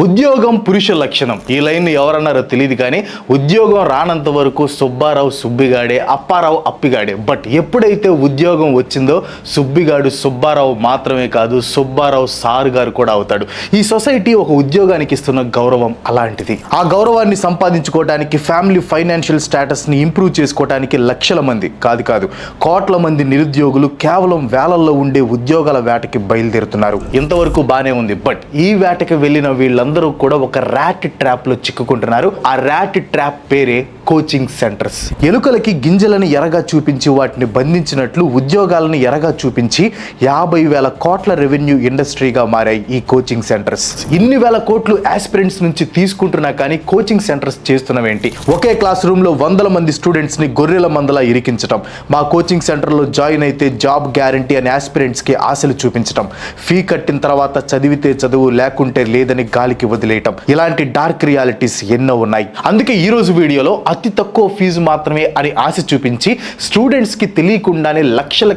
ఉద్యోగం పురుష లక్షణం. ఈ లైన్ ఎవరన్నారో తెలియదు కానీ ఉద్యోగం రానంత వరకు సుబ్బారావు సుబ్బిగాడే, అప్పారావు అప్పిగాడే. బట్ ఎప్పుడైతే ఉద్యోగం వచ్చిందో సుబ్బిగాడు సుబ్బారావు మాత్రమే కాదు, సుబ్బారావు సార్ గారు కూడా అవుతాడు. ఈ సొసైటీ ఒక ఉద్యోగానికి ఇస్తున్న గౌరవం అలాంటిది. ఆ గౌరవాన్ని సంపాదించుకోవడానికి, ఫ్యామిలీ ఫైనాన్షియల్ స్టేటస్ని ఇంప్రూవ్ చేసుకోవడానికి లక్షల మంది కాదు కోట్ల మంది నిరుద్యోగులు కేవలం వేలల్లో ఉండే ఉద్యోగాల వేటకి బయలుదేరుతున్నారు. ఇంతవరకు బానే ఉంది. బట్ ఈ వేటకి వెళ్ళిన వీళ్ళందరూ కూడా ఒక ర్యాట్ ట్రాప్ లో చిక్కుకుంటున్నారు. ఆ ర్యాట్ ట్రాప్ పేరే కోచింగ్ సెంటర్స్. ఎలుకలకి గింజలను ఎరగా చూపించి వాటిని బంధించినట్లు ఉద్యోగాలను ఎరగా చూపించి 50,000 కోట్ల రెవెన్యూ ఇండస్ట్రీగా మారాయి ఈ కోచింగ్ సెంటర్స్. ఇన్ని వేల కోట్లు ఆస్పిరెంట్స్ నుంచి తీసుకుంటున్నా కానీ కోచింగ్ సెంటర్స్ చేస్తున్నవేంటి? ఒకే క్లాస్ రూమ్ లో 100 మంది స్టూడెంట్స్ ని గొర్రెల మందలా ఇరికించడం, మా కోచింగ్ సెంటర్ లో జాయిన్ అయితే జాబ్ గ్యారంటీ అని ఆస్పిరెంట్స్ కి ఆశలు చూపించడం, ఫీ కట్టిన తర్వాత చదివితే చదువు లేకుంటే లేదని గాలికి వదిలేయటం, ఇలాంటి డార్క్ రియాలిటీస్ ఎన్నో ఉన్నాయి. అందుకే ఈ రోజు వీడియోలో అతి తక్కువ ఫీజు మాత్రమే అని ఆశ చూపించి స్టూడెంట్స్ కి తెలియకుండానే లక్షల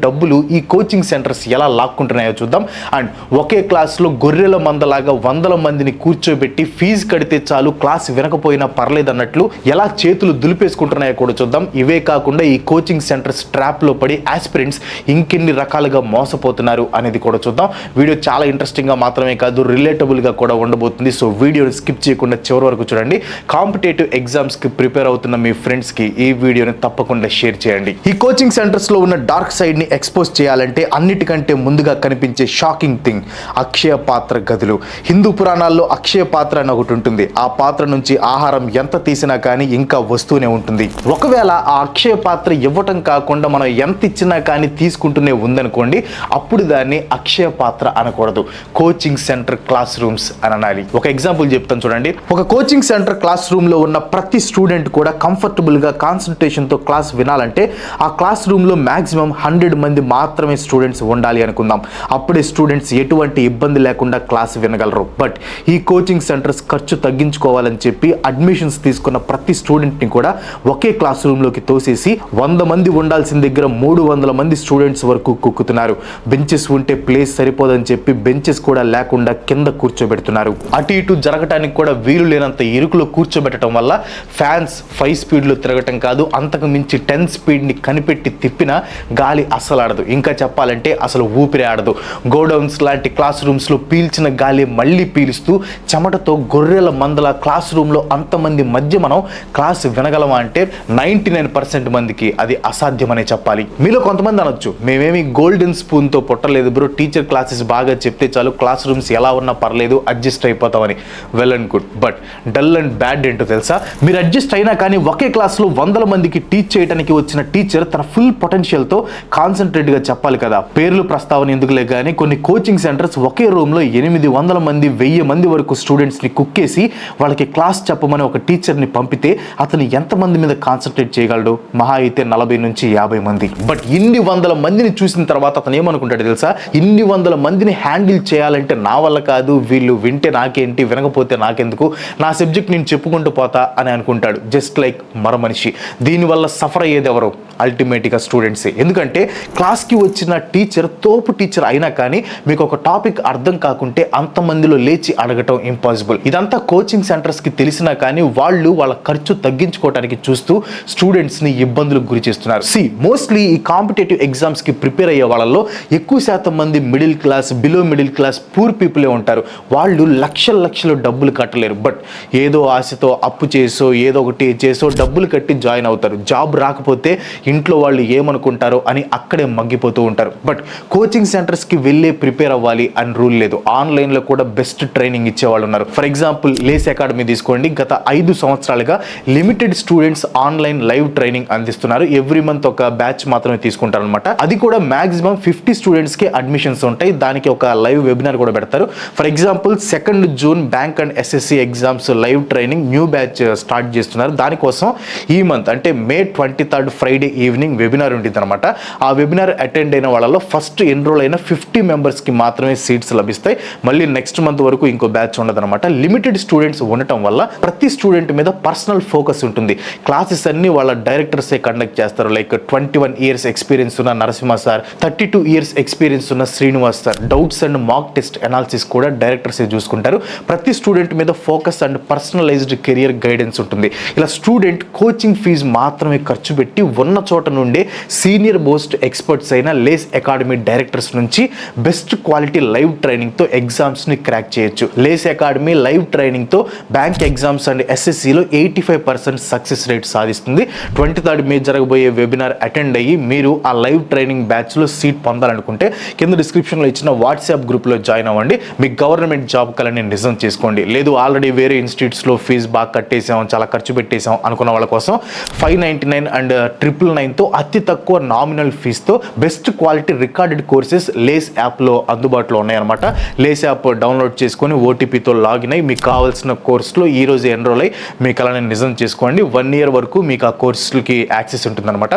డబ్బులు ఈ కోచింగ్ సెంటర్స్ ఎలా లాక్కుంటున్నాయో చూద్దాం. అండ్ ఒకే క్లాస్ లో గొర్రెల మందలాగా 100 మందిని కూర్చోబెట్టి ఫీజు కడితే చాలు క్లాస్ వినకపోయినా పర్లేదన్నట్లు ఎలా చేతులు దులిపేసుకుంటున్నాయో కూడా చూద్దాం. ఇవే కాకుండా ఈ కోచింగ్ సెంటర్స్ ట్రాప్ లో పడి ఆస్పిరెంట్స్ ఇంకెన్ని రకాలుగా మోసపోతున్నారు అనేది కూడా చూద్దాం. వీడియో చాలా ఇంట్రెస్టింగ్ గా మాత్రమే కాదు, రిలేటబుల్ గా కూడా ఉండబోతుంది. సో వీడియోని స్కిప్ చేయకుండా చివరి వరకు చూడండి. కాంపిటేటివ్ ఎగ్జామ్స్ కి ప్రిపేర్ అవుతున్న మీ ఫ్రెండ్స్ కి ఈ వీడియోని తప్పకుండా షేర్ చేయండి. ఈ కోచింగ్ సెంటర్స్ లో ఉన్న డార్క్ సైడ్ ని ఎక్స్పోజ్ చేయాలంటే అన్నిటికంటే ముందుగా కనిపించే షాకింగ్ థింగ్ అక్షయ పాత్ర గదులు. హిందూ పురాణాల్లో అక్షయ పాత్ర అని ఒకటి ఉంటుంది. ఆ పాత్ర నుంచి ఆహారం ఎంత తీసినా కానీ ఇంకా వస్తూనే ఉంటుంది. ఒకవేళ ఆ అక్షయ పాత్ర ఇవ్వటం కాకుండా మనం ఎంత ఇచ్చినా కానీ తీసుకుంటూనే ఉందనుకోండి, అప్పుడు దాన్ని అక్షయ పాత్ర అనకూడదు, కోచింగ్ సెంటర్ క్లాస్ రూమ్స్ అని అనాలి. ఒక ఎగ్జాంపుల్ చెప్తాను చూడండి. ఒక కోచింగ్ సెంటర్ క్లాస్ రూమ్ లో ఉన్న ప్రతి స్టూడెంట్ కూడా కంఫర్టబుల్ గా కాన్సన్ట్రేషన్ తో క్లాస్ వినాలంటే ఆ క్లాస్ రూమ్ లో మాక్సిమం 100 మంది మాత్రమే స్టూడెంట్స్ ఉండాలి అనుకుందాం. అప్పుడే స్టూడెంట్స్ ఎటువంటి ఇబ్బంది లేకుండా క్లాస్ వినగలరు. బట్ ఈ కోచింగ్ సెంటర్స్ ఖర్చు తగ్గించుకోవాలని చెప్పి అడ్మిషన్స్ తీసుకున్న ప్రతి స్టూడెంట్ ని కూడా ఒకే క్లాస్ రూమ్ లోకి తోసేసి 100 మంది ఉండాల్సిన దగ్గర 300 మంది స్టూడెంట్స్ వరకు కుక్కుతున్నారు. బెంచెస్ ఉంటే ప్లేస్ సరిపోదని చెప్పి బెంచెస్ కూడా లేకుండా కింద కూర్చోబెడుతున్నారు. అటు ఇటు జరగటానికి కూడా వీలు లేనంత ఇరుకులో కూర్చోబెట్టడం వల్ల ఫ్యాన్స్ 5 స్పీడ్లో తిరగటం కాదు, అంతకు మించి 10 స్పీడ్ని కనిపెట్టి తిప్పినా గాలి అస్సలు ఆడదు. ఇంకా చెప్పాలంటే అసలు ఊపిరి ఆడదు. గోడౌన్స్ లాంటి క్లాస్ రూమ్స్లో పీల్చిన గాలి మళ్ళీ పీలుస్తూ చెమటతో గొర్రెల మందల క్లాస్ రూమ్లో అంతమంది మధ్య మనం క్లాస్ వినగలమా అంటే 99% మందికి అది అసాధ్యమనే చెప్పాలి. మీలో కొంతమంది అనొచ్చు, మేమేమి గోల్డెన్ స్పూన్తో పుట్టలేదు బ్రో, టీచర్ క్లాసెస్ బాగా చెప్తే చాలు, క్లాస్ రూమ్స్ ఎలా ఉన్నా పర్లేదు, అడ్జస్ట్ అయిపోతామని. Well and good. But dull and bad ఏంటో తెలుసా? మీరు అడ్జస్ట్ అయినా కానీ ఒకే క్లాస్లో 100 మందికి టీచ్ చేయడానికి వచ్చిన టీచర్ తన ఫుల్ పొటెన్షియల్తో కాన్సన్ట్రేట్గా చెప్పాలి కదా. పేర్లు ప్రస్తావన ఎందుకులే కానీ కొన్ని కోచింగ్ సెంటర్స్ ఒకే రూమ్లో 800 మంది 1000 మంది వరకు స్టూడెంట్స్ని కుక్కేసి వాళ్ళకి క్లాస్ చెప్పమని ఒక టీచర్ని పంపితే అతను ఎంతమంది మీద కాన్సన్ట్రేట్ చేయగలడు? మహా అయితే 40 నుంచి 50 మంది. బట్ ఇన్ని 100 మందిని చూసిన తర్వాత అతను ఏమనుకుంటాడు తెలుసా? ఇన్ని 100 మందిని హ్యాండిల్ చేయాలంటే నా వల్ల కాదు, వీళ్ళు వింటే నాకేంటి, వినకపోతే నాకెందుకు, నా సబ్జెక్ట్ నేను చెప్పుకుంటూ పోతా అని అనుకుంటాడు. జస్ట్ లైక్ మరో మనిషి. దీనివల్ల సఫర్ అయ్యేది ఎవరు? అల్టిమేట్గా స్టూడెంట్సే. ఎందుకంటే క్లాస్కి వచ్చిన టీచర్ తోపు టీచర్ అయినా కానీ మీకు ఒక టాపిక్ అర్థం కాకుంటే అంతమందిలో లేచి అడగటం ఇంపాసిబుల్. ఇదంతా కోచింగ్ సెంటర్స్కి తెలిసినా కానీ వాళ్ళు వాళ్ళ ఖర్చు తగ్గించుకోవడానికి చూస్తూ స్టూడెంట్స్ని ఇబ్బందులకు గురి చేస్తున్నారు. మోస్ట్లీ ఈ కాంపిటేటివ్ ఎగ్జామ్స్కి ప్రిపేర్ అయ్యే వాళ్ళలో ఎక్కువ శాతం మంది middle class, below middle class, poor పీపులే ఉంటారు. వాళ్ళు లక్షల డబ్బులు కట్టలేరు. బట్ ఏదో ఆశతో అప్పు చేసో ఏదో ఒకటి చేసో డబ్బులు కట్టి జాయిన్ అవుతారు. జాబ్ రాకపోతే ఇంట్లో వాళ్ళు ఏమనుకుంటారో అని అక్కడే మగ్గిపోతూ ఉంటారు. బట్ కోచింగ్ సెంటర్స్కి వెళ్ళే ప్రిపేర్ అవ్వాలి అని రూల్ లేదు. ఆన్లైన్లో కూడా బెస్ట్ ట్రైనింగ్ ఇచ్చేవాళ్ళు ఉన్నారు. ఫర్ ఎగ్జాంపుల్ లేస్ అకాడమీ తీసుకోండి. గత 5 సంవత్సరాలుగా limited students online live training అందిస్తున్నారు. ఎవ్రీ మంత్ ఒక బ్యాచ్ మాత్రమే తీసుకుంటారు అనమాట. అది కూడా మాక్సిమం 50 స్టూడెంట్స్కి అడ్మిషన్స్ ఉంటాయి. దానికి ఒక లైవ్ వెబినార్ కూడా పెడతారు. For example 2 June bank and SSC exams live training new batch start చేస్తున్నారు. దానికోసం ఈ మంత్ అంటే మే 23 ఫ్రైడే ఈవినింగ్ వెబినార్ ఉంటుంది అనమాట. ఆ వెబినార్ అటెండ్ అయిన వాళ్ళలో ఫస్ట్ ఎన్రోల్ అయిన 50 మెంబర్స్కి మాత్రమే సీట్స్ లభిస్తాయి. మళ్ళీ నెక్స్ట్ మంత్ వరకు ఇంకో బ్యాచ్ ఉండదన్నమాట. లిమిటెడ్ స్టూడెంట్స్ ఉండటం వల్ల ప్రతి స్టూడెంట్ మీద పర్సనల్ ఫోకస్ ఉంటుంది. క్లాసెస్ అన్ని వాళ్ళ డైరెక్టర్సే కండక్ట్ చేస్తారు. లైక్ 21 ఇయర్స్ ఎక్స్పీరియన్స్ ఉన్న నరసింహ సార్, 32 ఇయర్స్ ఎక్స్పీరియన్స్ ఉన్న Srinivas sir, doubts and mock test analysis కూడా డైరెక్టర్సే చూసుకుంటారు. ప్రతి స్టూడెంట్ మీద focus and personalised career guidance ఉంటుంది. ఇలా స్టూడెంట్ కోచింగ్ ఫీజు మాత్రమే ఖర్చు పెట్టి ఉన్న చోట నుండే సీనియర్ మోస్ట్ ఎక్స్పర్ట్స్ అయిన లేస్ అకాడమీ డైరెక్టర్స్ నుంచి బెస్ట్ క్వాలిటీ లైవ్ ట్రైనింగ్తో ఎగ్జామ్స్ని క్రాక్ చేయొచ్చు. లేస్ అకాడమీ లైవ్ ట్రైనింగ్తో బ్యాంక్ ఎగ్జామ్స్ అండ్ ఎస్ఎస్సిలో 85% సక్సెస్ రేట్ సాధిస్తుంది. 23rd మే జరగబోయే వెబినార్ అటెండ్ అయ్యి మీరు ఆ లైవ్ ట్రైనింగ్ బ్యాచ్లో సీట్ పొందాలనుకుంటే కింద డిస్క్రిప్షన్లో ఇచ్చిన వాట్సాప్ గ్రూప్లో జాయిన్ అవ్వండి. మీకు గవర్నమెంట్ జాబ్ కలని నిజం చేసుకోండి. లేదు ఆల్రెడీ వేరే ఇన్స్టిట్యూట్స్లో ఫీజు బాగా కట్టేసాం, చాలా ఖర్చు పెట్టేసాం అనుకున్న వాళ్ళ కోసం 599 అండ్ 999తో అతి తక్కువ నామినల్ ఫీజుతో బెస్ట్ క్వాలిటీ రికార్డెడ్ కోర్సెస్ లేస్ యాప్లో అందుబాటులో ఉన్నాయన్నమాట. లేస్ యాప్ డౌన్లోడ్ చేసుకొని ఓటీపీతో లాగిన్ అయ్యి మీకు కావాల్సిన కోర్సులో ఈ రోజు ఎన్రోల్ అయ్యి మీ కళని నిజం చేసుకోండి. 1 year వరకు మీకు ఆ కోర్సులకి యాక్సెస్ ఉంటుందన్నమాట.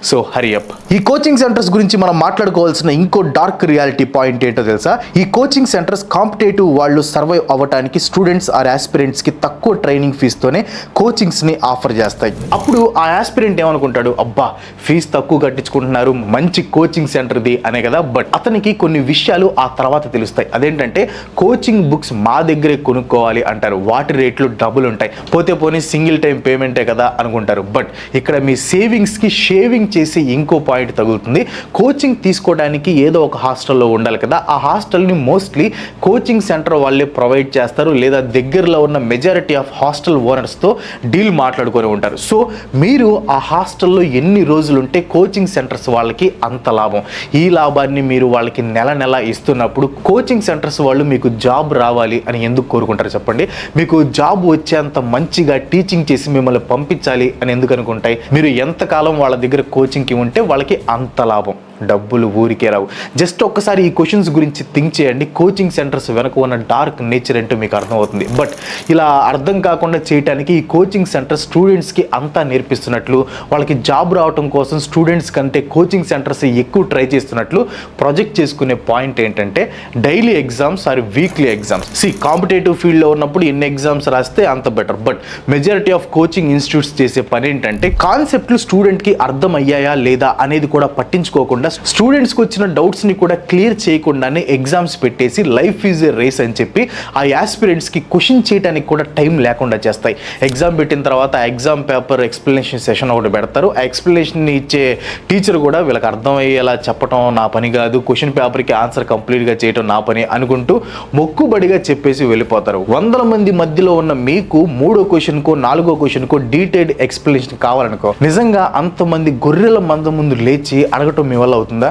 So Hari up. ఈ కోచింగ్ సెంటర్స్ గురించి మనం మాట్లాడుకోవాల్సిన ఇంకో డార్క్ రియాలిటీ పాయింట్ ఏంటో తెలుసా? ఈ కోచింగ్ సెంటర్స్ కాంపిటేటివ్ వాళ్ళు సర్వైవ్ అవ్వడానికి స్టూడెంట్స్ ఆర్ ఆస్పిరెంట్స్కి తక్కువ ట్రైనింగ్ ఫీజుతోనే కోచింగ్స్ని ఆఫర్ చేస్తాయి. అప్పుడు ఆ ఆస్పిరెంట్ ఏమనుకుంటాడు, అబ్బా ఫీజు తక్కువ కట్టించుకుంటున్నారు, మంచి కోచింగ్ సెంటర్ది అనే కదా. బట్ అతనికి కొన్ని విషయాలు ఆ తర్వాత తెలుస్తాయి. అదేంటంటే కోచింగ్ బుక్స్ మా దగ్గరే కొనుక్కోవాలి అంటారు. వాటి రేట్లు డబుల్ ఉంటాయి. పోతే పోనీ సింగిల్ టైం పేమెంటే కదా అనుకుంటారు. బట్ ఇక్కడ మీ సేవింగ్స్కి షేవింగ్ చేసి ఇంకో పాయింట్ తగులుతుంది. కోచింగ్ తీసుకోవడానికి ఏదో ఒక హాస్టల్లో ఉండాలి కదా. ఆ హాస్టల్ని మోస్ట్లీ కోచింగ్ సెంటర్ వాళ్ళే ప్రొవైడ్ చేస్తారు, లేదా దగ్గరలో ఉన్న మెజారిటీ ఆఫ్ హాస్టల్ ఓనర్స్తో డీల్ మాట్లాడుకొని ఉంటారు. సో మీరు ఆ హాస్టల్లో ఎన్ని రోజులు ఉంటే కోచింగ్ సెంటర్స్ వాళ్ళకి అంత లాభం. ఈ లాభాన్ని మీరు వాళ్ళకి నెల నెల ఇస్తున్నప్పుడు కోచింగ్ సెంటర్స్ వాళ్ళు మీకు జాబ్ రావాలి అని ఎందుకు కోరుకుంటారు చెప్పండి? మీకు జాబ్ వచ్చేంత మంచిగా టీచింగ్ చేసి మిమ్మల్ని పంపించాలి అని ఎందుకు అనుకుంటాయి? మీరు ఎంతకాలం వాళ్ళ దగ్గర కోచింగ్కి ఉంటే వాళ్ళకి అంత లాభం. డబ్బులు ఊరికే రావు. జస్ట్ ఒక్కసారి ఈ క్వశ్చన్స్ గురించి థింక్ చేయండి. కోచింగ్ సెంటర్స్ వెనక ఉన్న డార్క్ నేచర్ ఏంటో మీకు అర్థమవుతుంది. బట్ ఇలా అర్థం కాకుండా చేయడానికి ఈ కోచింగ్ సెంటర్ స్టూడెంట్స్కి అంతా నేర్పిస్తున్నట్లు, వాళ్ళకి జాబ్ రావడం కోసం స్టూడెంట్స్ కంటే కోచింగ్ సెంటర్స్ ఎక్కువ ట్రై చేస్తున్నట్లు ప్రొజెక్ట్ చేసుకునే పాయింట్ ఏంటంటే daily exams or weekly exams. Competitive ఫీల్డ్లో ఉన్నప్పుడు ఎన్ని ఎగ్జామ్స్ రాస్తే అంత better. But majority of coaching institutes చేసే పని ఏంటంటే కాన్సెప్ట్లు స్టూడెంట్కి అర్థం అయ్యాయా లేదా అనేది కూడా పట్టించుకోకుండా స్టూడెంట్స్కి వచ్చిన డౌట్స్ని కూడా క్లియర్ చేయకుండానే ఎగ్జామ్స్ పెట్టేసి లైఫ్ ఈజ్ ఏ రేస్ అని చెప్పి ఆ యాస్పిరెంట్స్కి క్వశ్చన్ చేయడానికి కూడా టైం లేకుండా చేస్తాయి. ఎగ్జామ్ పెట్టిన తర్వాత ఆ ఎగ్జామ్ పేపర్ ఎక్స్ప్లెనేషన్ సెషన్ ఒకటి పెడతారు. ఆ ఎక్స్ప్లెనేషన్ ఇచ్చే టీచర్ కూడా వీళ్ళకి అర్థమయ్యేలా చెప్పడం నా పని కాదు, క్వశ్చన్ పేపర్కి ఆన్సర్ కంప్లీట్గా చేయడం నా పని అనుకుంటూ మొక్కుబడిగా చెప్పేసి వెళ్ళిపోతారు. 100 మంది మధ్యలో ఉన్న మీకు 3వ క్వశ్చన్కో 4వ క్వశ్చన్కో డీటెయిల్డ్ ఎక్స్ప్లెనేషన్ కావాలనుకో, నిజంగా అంతమంది గొర్రెల మంద ముందు లేచి అడగటం మీ వల్ల అవుతుందా?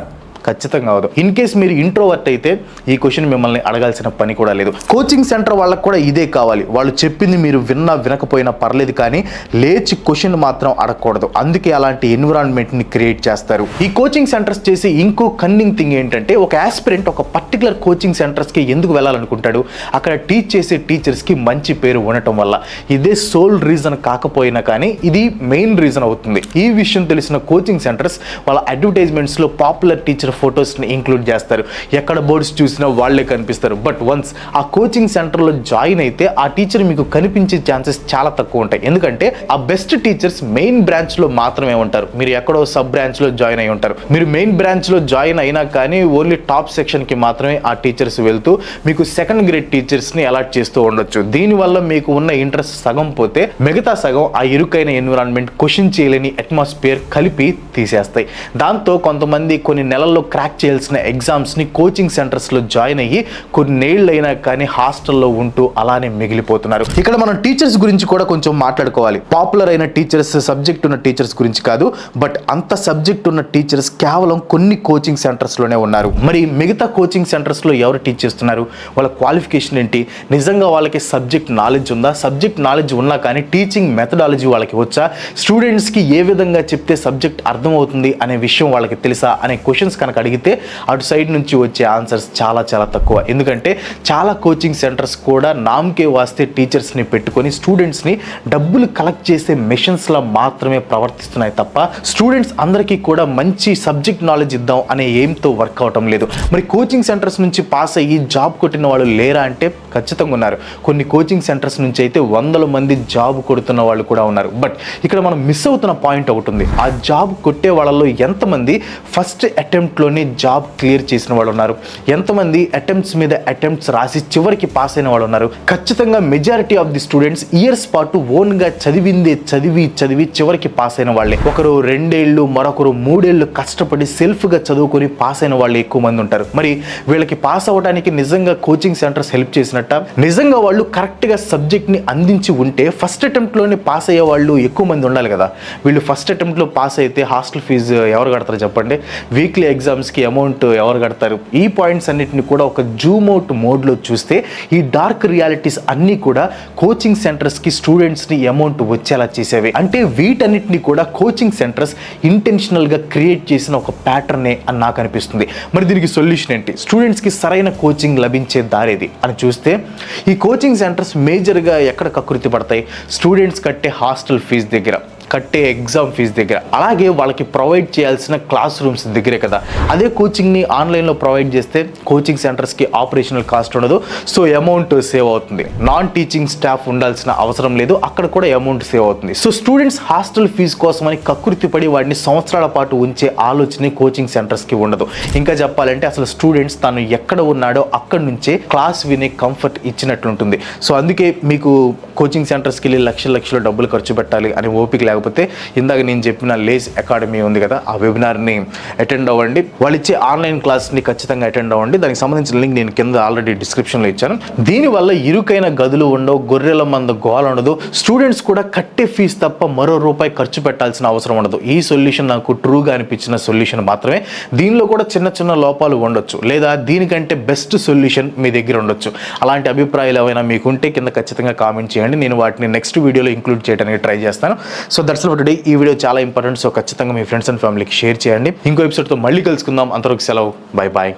ఖచ్చితంగా అవదు. ఇన్ కేస్ మీరు ఇంట్రోవర్ట్ అయితే ఈ క్వశ్చన్ మిమ్మల్ని అడగాల్సిన పని కూడా లేదు. కోచింగ్ సెంటర్ వాళ్ళకు కూడా ఇదే కావాలి. వాళ్ళు చెప్పింది మీరు విన్నా వినకపోయినా పర్లేదు, కానీ లేచి క్వశ్చన్ మాత్రం అడగకూడదు. అందుకే అలాంటి ఎన్విరాన్మెంట్ని క్రియేట్ చేస్తారు. ఈ కోచింగ్ సెంటర్స్ చేసి ఇంకో కన్నింగ్ థింగ్ ఏంటంటే, ఒక ఆస్పిరెంట్ ఒక పర్టికులర్ కోచింగ్ సెంటర్స్కి ఎందుకు వెళ్ళాలనుకుంటాడు? అక్కడ టీచ్ చేసే టీచర్స్కి మంచి పేరు ఉండటం వల్ల. ఇదే సోల్ రీజన్ కాకపోయినా కానీ ఇది మెయిన్ రీజన్ అవుతుంది. ఈ విషయం తెలిసిన కోచింగ్ సెంటర్స్ వాళ్ళ అడ్వర్టైజ్మెంట్స్లో పాపులర్ టీచర్ ఫొటోస్ని ఇంక్లూడ్ చేస్తారు. ఎక్కడ బోర్డ్స్ చూసినా వాళ్ళే కనిపిస్తారు. బట్ వన్స్ ఆ కోచింగ్ సెంటర్లో జాయిన్ అయితే ఆ టీచర్ మీకు కనిపించే ఛాన్సెస్ చాలా తక్కువ ఉంటాయి. ఎందుకంటే ఆ బెస్ట్ టీచర్స్ మెయిన్ బ్రాంచ్లో మాత్రమే ఉంటారు. మీరు ఎక్కడో సబ్ బ్రాంచ్లో జాయిన్ అయి ఉంటారు. మీరు మెయిన్ బ్రాంచ్లో జాయిన్ అయినా కానీ ఓన్లీ టాప్ సెక్షన్కి మాత్రమే ఆ టీచర్స్ వెళ్తూ మీకు సెకండ్ గ్రేడ్ టీచర్స్ని అలాట్ చేస్తూ ఉండొచ్చు. దీనివల్ల మీకు ఉన్న ఇంట్రెస్ట్ సగం పోతే మిగతా సగం ఆ ఇరుకైన ఎన్విరాన్మెంట్, క్వశ్చన్ చేయలేని అట్మాస్ఫియర్ కలిపి తీసేస్తాయి. దాంతో కొంతమంది కొన్ని నెలల్లో క్రాక్ చేయాల్సిన ఎగ్జామ్స్ని కోచింగ్ సెంటర్స్లో జాయిన్ అయ్యి కొన్నేళ్ళు అయినా కానీ హాస్టల్లో ఉంటూ అలానే మిగిలిపోతున్నారు. ఇక్కడ మనం టీచర్స్ గురించి కూడా కొంచెం మాట్లాడుకోవాలి. పాపులర్ అయిన టీచర్స్, సబ్జెక్ట్ ఉన్న టీచర్స్ గురించి కాదు, బట్ అంత సబ్జెక్ట్ ఉన్న టీచర్స్ కేవలం కొన్ని కోచింగ్ సెంటర్స్లోనే ఉన్నారు. మరి మిగతా కోచింగ్ సెంటర్స్లో ఎవరు టీచ్ చేస్తున్నారు? వాళ్ళ క్వాలిఫికేషన్ ఏంటి? నిజంగా వాళ్ళకి సబ్జెక్ట్ నాలెడ్జ్ ఉందా? సబ్జెక్ట్ నాలెడ్జ్ ఉన్నా కానీ టీచింగ్ మెథడాలజీ వాళ్ళకి వచ్చా? స్టూడెంట్స్కి ఏ విధంగా చెప్తే సబ్జెక్ట్ అర్థమవుతుంది అనే విషయం వాళ్ళకి తెలుసా అనే క్వశ్చన్స్ కనుక అడిగితే అటు సైడ్ నుంచి వచ్చే ఆన్సర్స్ చాలా చాలా తక్కువ. ఎందుకంటే చాలా కోచింగ్ సెంటర్స్ కూడా నామకే వాస్తే టీచర్స్ని పెట్టుకొని స్టూడెంట్స్ని డబ్బులు కలెక్ట్ చేసే మెషిన్స్లా మాత్రమే ప్రవర్తిస్తున్నాయి తప్ప స్టూడెంట్స్ అందరికీ కూడా మంచి సబ్జెక్ట్ నాలెడ్జ్ ఇద్దాం అనే ఎయిమ్తో వర్క్ అవటం లేదు. మరి కోచింగ్ సెంటర్స్ నుంచి పాస్ అయ్యి జాబ్ కొట్టిన వాళ్ళు లేరా అంటే ఖచ్చితంగా ఉన్నారు. కొన్ని కోచింగ్ సెంటర్స్ నుంచి అయితే 100 మంది జాబ్ కొడుతున్న వాళ్ళు కూడా ఉన్నారు. బట్ ఇక్కడ మనం మిస్ అవుతున్న పాయింట్ ఒకటి ఉంది. ఆ జాబ్ కొట్టే వాళ్ళలో ఎంతమంది ఫస్ట్ అటెంప్ట్లోనే జాబ్ క్లియర్ చేసిన వాళ్ళు ఉన్నారు, ఎంతమంది అటెంప్ట్స్ మీద అటెంప్ట్స్ రాసి చివరికి పాస్ అయిన వాళ్ళు ఉన్నారు. ఖచ్చితంగా majority of the students years పాటు ఓన్గా చదివిందే చదివి చివరికి పాస్ అయిన వాళ్ళే. ఒకరు 2 ఏళ్ళు మరొకరు 3 ఏళ్ళు కష్టపడి సెల్ఫ్గా చదువుకొని పాస్ అయిన వాళ్ళు ఎక్కువ మంది ఉంటారు. మరి వీళ్ళకి పాస్ అవ్వడానికి నిజంగా కోచింగ్ సెంటర్స్ హెల్ప్ చేసినట్ట? నిజంగా వాళ్ళు కరెక్ట్గా సబ్జెక్ట్ని అందించి ఉంటే ఫస్ట్ అటెంప్ట్లోనే పాస్ అయ్యే వాళ్ళు ఎక్కువ మంది ఉండాలి కదా. వీళ్ళు ఫస్ట్ అటెంప్ట్లో పాస్ అయితే హాస్టల్ ఫీజు ఎవరు కడతారు చెప్పండి? వీక్లీ ఎగ్జామ్స్కి అమౌంట్ ఎవరు కడతారు? ఈ పాయింట్స్ అన్నిటిని కూడా ఒక జూమ్ అవుట్ మోడ్లో చూస్తే ఈ డార్క్ రియాలిటీస్ అన్నీ కూడా కోచింగ్ సెంటర్స్కి స్టూడెంట్స్ని అమౌంట్ వచ్చేలా చేసేవి. అంటే వీటన్నిటిని కూడా కోచింగ్ సెంటర్స్ ఇంటెన్షనల్గా క్రియేట్ చేసిన ఒక ప్యాటర్నే అని నాకు అనిపిస్తుంది. మరి దీనికి సొల్యూషన్ ఏంటి? స్టూడెంట్స్కి సరైన కోచింగ్ లభించే దారేది అని చూస్తే ఈ కోచింగ్ సెంటర్స్ మేజర్గా ఎక్కడ కకృతి పడతాయి? స్టూడెంట్స్ కట్టే హాస్టల్ ఫీజు దగ్గర, కట్టే ఎగ్జామ్ ఫీజు దగ్గర, అలాగే వాళ్ళకి ప్రొవైడ్ చేయాల్సిన క్లాస్ రూమ్స్ దగ్గరే కదా. అదే కోచింగ్ని ఆన్లైన్లో ప్రొవైడ్ చేస్తే కోచింగ్ సెంటర్స్కి ఆపరేషనల్ కాస్ట్ ఉండదు, సో అమౌంట్ సేవ్ అవుతుంది. నాన్ టీచింగ్ స్టాఫ్ ఉండాల్సిన అవసరం లేదు, అక్కడ కూడా అమౌంట్ సేవ్ అవుతుంది. సో స్టూడెంట్స్ హాస్టల్ ఫీజు కోసమని కకృతి పడి వాడిని సంవత్సరాల పాటు ఉంచే ఆలోచన కోచింగ్ సెంటర్స్కి ఉండదు. ఇంకా చెప్పాలంటే అసలు స్టూడెంట్స్ తను ఎక్కడ ఉన్నాడో అక్కడి నుంచే క్లాస్ వినే కంఫర్ట్ ఇచ్చినట్లుంటుంది. సో అందుకే మీకు కోచింగ్ సెంటర్స్కి వెళ్ళి లక్షల డబ్బులు ఖర్చు పెట్టాలి అని ఓపిక లేకపోతే ఇందాక నేను చెప్పిన లేస్ అకాడమీ ఉంది కదా, ఆ వెబినార్ని అటెండ్ అవ్వండి. వాళ్ళు ఇచ్చే ఆన్లైన్ క్లాస్ని ఖచ్చితంగా అటెండ్ అవ్వండి. దానికి సంబంధించిన లింక్ నేను కింద ఆల్రెడీ డిస్క్రిప్షన్లో ఇచ్చాను. దీనివల్ల ఇరుకైన గదులు ఉండవు, గొర్రెల మంద గోల ఉండదు, స్టూడెంట్స్ కూడా కట్టే ఫీజు తప్ప మరో రూపాయి ఖర్చు పెట్టాల్సిన అవసరం ఉండదు. ఈ సొల్యూషన్ నాకు ట్రూగా అనిపించిన సొల్యూషన్ మాత్రమే. దీనిలో కూడా చిన్న లోపాలు ఉండొచ్చు, లేదా దీనికంటే బెస్ట్ సొల్యూషన్ మీ దగ్గర ఉండొచ్చు. అలాంటి అభిప్రాయాలు ఏమైనా మీకుంటే కింద ఖచ్చితంగా కామెంట్ చేయండి. నేను వాటిని నెక్స్ట్ వీడియోలో ఇంక్లూడ్ చేయడానికి ట్రై చేస్తాను. So that's all for today. ఈ వీడియో చాలా ఇంపార్టెంట్, సో ఖచ్చితంగా మీ ఫ్రెండ్స్ అండ్ ఫ్యామిలీకి షేర్ చేయండి. ఇంకో ఎపిసోడ్తో మళ్ళీ కలుసుకుందాం. అంతవరకు సెలవు, బై బాయ్.